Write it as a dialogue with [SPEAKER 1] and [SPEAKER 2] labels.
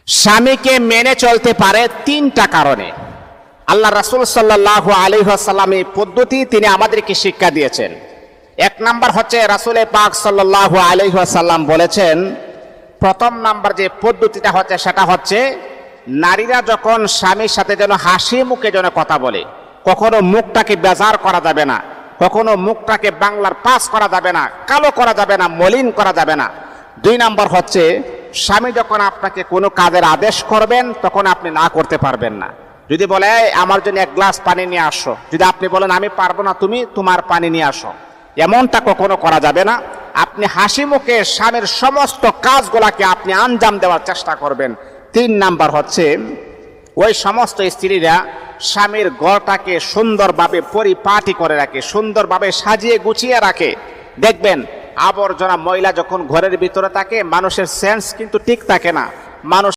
[SPEAKER 1] স্বামীকে মেনে চলতে পারে তিনটা কারণে। আল্লাহ রাসূল সাল্লাল্লাহু আলাইহি ওয়াসাল্লাম এই পদ্ধতি তিনি আমাদেরকে শিক্ষা দিয়েছেন। এক নাম্বার হচ্ছে রাসূল পাক সাল্লাল্লাহু আলাইহি ওয়াসাল্লাম বলেছেন, প্রথম নাম্বার যে পদ্ধতিটা হচ্ছে সেটা হচ্ছে নারীরা যখন স্বামীর সাথে যেন হাসি মুখে যেন কথা বলে, কখনো মুখটাকে বেজার করা যাবে না, কখনো মুখটাকে বাংলার পাস করা যাবে না, কালো করা যাবে না, মলিন করা যাবে না। দুই নাম্বার হচ্ছে স্বামী যখন আপনাকে কোনো কাজের আদেশ করবেন তখন আপনি না করতে পারবেন না। যদি বলে আমার জন্য এক গ্লাস পানি নিয়ে আসো, যদি আপনি বলেন আমি পারবো না, তুমি তোমার পানি নিয়ে আসো, এমনটা কখনো করা যাবে না। আপনি হাসি মুখে স্বামীর সমস্ত কাজগুলাকে আপনি আঞ্জাম দেওয়ার চেষ্টা করবেন। তিন নাম্বার হচ্ছে ওই সমস্ত স্ত্রীরা স্বামীর ঘরটাকে সুন্দরভাবে পরিপাটি করে রাখে, সুন্দরভাবে সাজিয়ে গুছিয়ে রাখে। দেখবেন আবর্জনা ময়লা যখন ঘরের ভিতরে থাকে মানুষের সেন্স কিন্তু ঠিক থাকে না, মানুষ